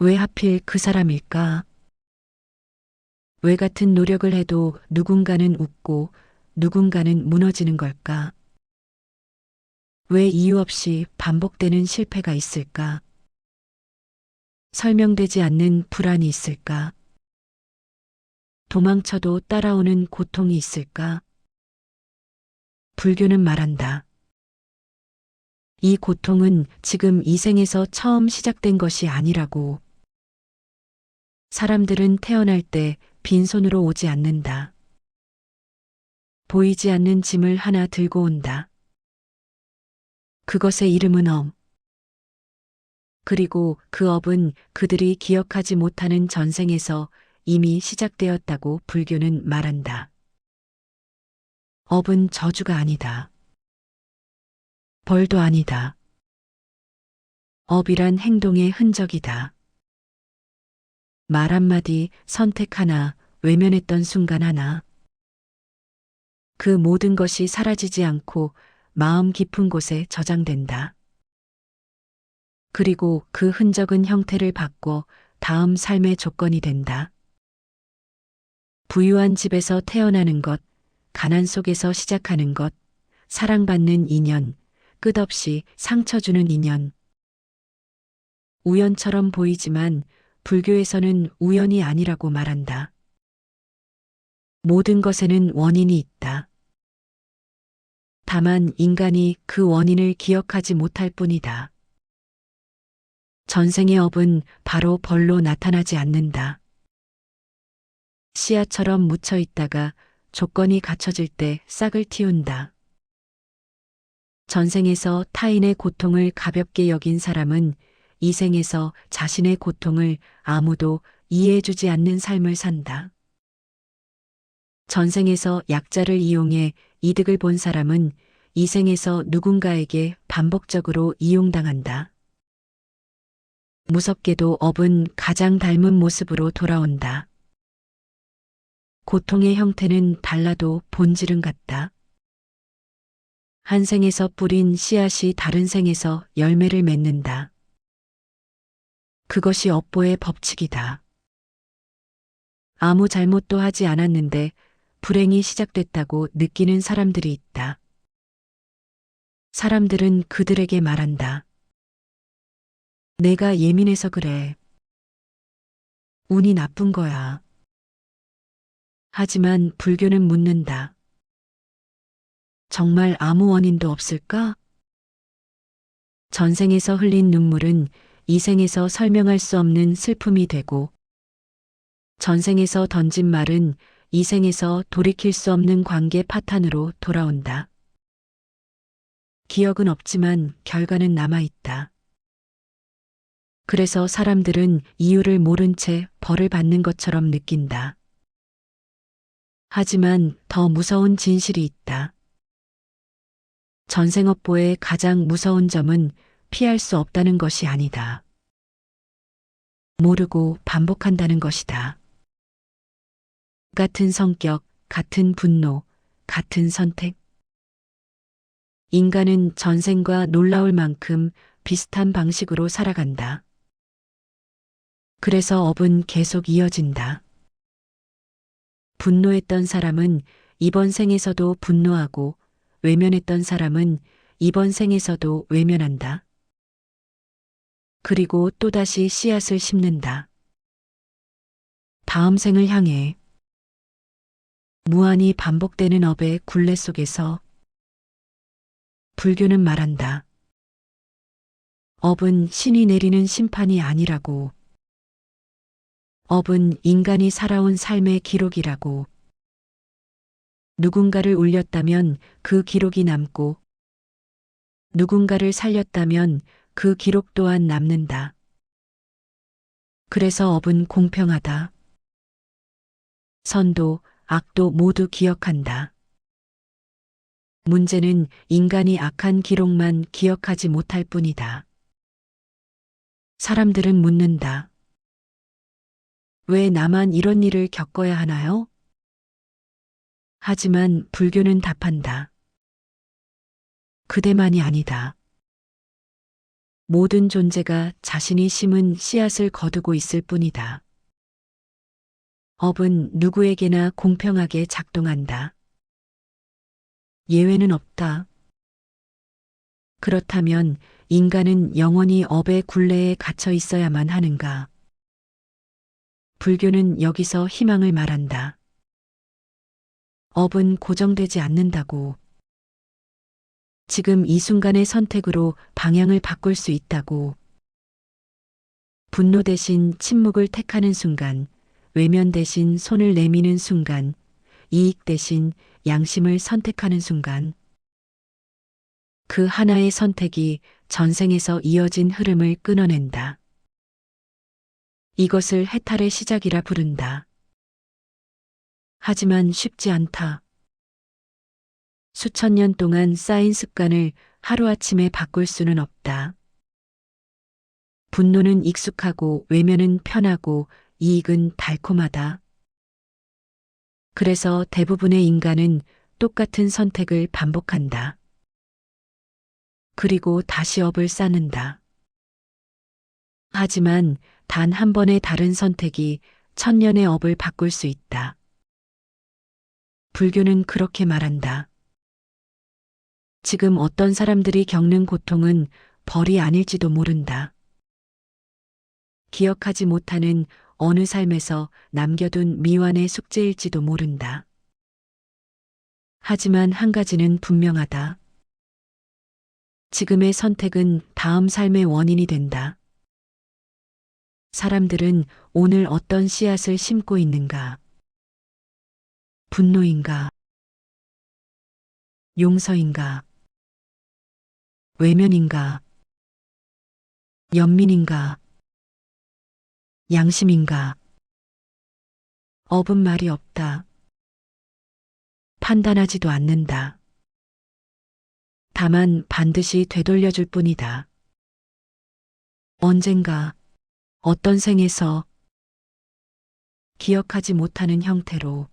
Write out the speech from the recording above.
왜 하필 그 사람일까? 왜 같은 노력을 해도 누군가는 웃고 누군가는 무너지는 걸까? 왜 이유 없이 반복되는 실패가 있을까? 설명되지 않는 불안이 있을까? 도망쳐도 따라오는 고통이 있을까? 불교는 말한다. 이 고통은 지금 이 생에서 처음 시작된 것이 아니라고. 사람들은 태어날 때 빈손으로 오지 않는다. 보이지 않는 짐을 하나 들고 온다. 그것의 이름은 엄. 그리고 그 업은 그들이 기억하지 못하는 전생에서 이미 시작되었다고 불교는 말한다. 업은 저주가 아니다. 벌도 아니다. 업이란 행동의 흔적이다. 말 한마디, 선택 하나, 외면했던 순간 하나. 그 모든 것이 사라지지 않고 마음 깊은 곳에 저장된다. 그리고 그 흔적은 형태를 바꿔 다음 삶의 조건이 된다. 부유한 집에서 태어나는 것, 가난 속에서 시작하는 것, 사랑받는 인연, 끝없이 상처 주는 인연. 우연처럼 보이지만 불교에서는 우연이 아니라고 말한다. 모든 것에는 원인이 있다. 다만 인간이 그 원인을 기억하지 못할 뿐이다. 전생의 업은 바로 벌로 나타나지 않는다. 씨앗처럼 묻혀 있다가 조건이 갖춰질 때 싹을 틔운다. 전생에서 타인의 고통을 가볍게 여긴 사람은 이 생에서 자신의 고통을 아무도 이해해주지 않는 삶을 산다. 전생에서 약자를 이용해 이득을 본 사람은 이 생에서 누군가에게 반복적으로 이용당한다. 무섭게도 업은 가장 닮은 모습으로 돌아온다. 고통의 형태는 달라도 본질은 같다. 한 생에서 뿌린 씨앗이 다른 생에서 열매를 맺는다. 그것이 업보의 법칙이다. 아무 잘못도 하지 않았는데 불행이 시작됐다고 느끼는 사람들이 있다. 사람들은 그들에게 말한다. 내가 예민해서 그래. 운이 나쁜 거야. 하지만 불교는 묻는다. 정말 아무 원인도 없을까? 전생에서 흘린 눈물은 이 생에서 설명할 수 없는 슬픔이 되고, 전생에서 던진 말은 이 생에서 돌이킬 수 없는 관계 파탄으로 돌아온다. 기억은 없지만 결과는 남아있다. 그래서 사람들은 이유를 모른 채 벌을 받는 것처럼 느낀다. 하지만 더 무서운 진실이 있다. 전생업보의 가장 무서운 점은 피할 수 없다는 것이 아니다. 모르고 반복한다는 것이다. 같은 성격, 같은 분노, 같은 선택. 인간은 전생과 놀라울 만큼 비슷한 방식으로 살아간다. 그래서 업은 계속 이어진다. 분노했던 사람은 이번 생에서도 분노하고 외면했던 사람은 이번 생에서도 외면한다. 그리고 또다시 씨앗을 심는다. 다음 생을 향해 무한히 반복되는 업의 굴레 속에서 불교는 말한다. 업은 신이 내리는 심판이 아니라고. 업은 인간이 살아온 삶의 기록이라고. 누군가를 울렸다면 그 기록이 남고, 누군가를 살렸다면 그 기록 또한 남는다. 그래서 업은 공평하다. 선도, 악도 모두 기억한다. 문제는 인간이 악한 기록만 기억하지 못할 뿐이다. 사람들은 묻는다. 왜 나만 이런 일을 겪어야 하나요? 하지만 불교는 답한다. 그대만이 아니다. 모든 존재가 자신이 심은 씨앗을 거두고 있을 뿐이다. 업은 누구에게나 공평하게 작동한다. 예외는 없다. 그렇다면 인간은 영원히 업의 굴레에 갇혀 있어야만 하는가? 불교는 여기서 희망을 말한다. 업은 고정되지 않는다고. 지금 이 순간의 선택으로 방향을 바꿀 수 있다고. 분노 대신 침묵을 택하는 순간, 외면 대신 손을 내미는 순간, 이익 대신 양심을 선택하는 순간, 그 하나의 선택이 전생에서 이어진 흐름을 끊어낸다. 이것을 해탈의 시작이라 부른다. 하지만 쉽지 않다. 수천 년 동안 쌓인 습관을 하루아침에 바꿀 수는 없다. 분노는 익숙하고 외면은 편하고 이익은 달콤하다. 그래서 대부분의 인간은 똑같은 선택을 반복한다. 그리고 다시 업을 쌓는다. 하지만 단 한 번의 다른 선택이 천년의 업을 바꿀 수 있다. 불교는 그렇게 말한다. 지금 어떤 사람들이 겪는 고통은 벌이 아닐지도 모른다. 기억하지 못하는 어느 삶에서 남겨둔 미완의 숙제일지도 모른다. 하지만 한 가지는 분명하다. 지금의 선택은 다음 삶의 원인이 된다. 사람들은 오늘 어떤 씨앗을 심고 있는가? 분노인가? 용서인가? 외면인가? 연민인가? 양심인가? 업은 말이 없다. 판단하지도 않는다. 다만 반드시 되돌려줄 뿐이다. 언젠가, 어떤 생에서 기억하지 못하는 형태로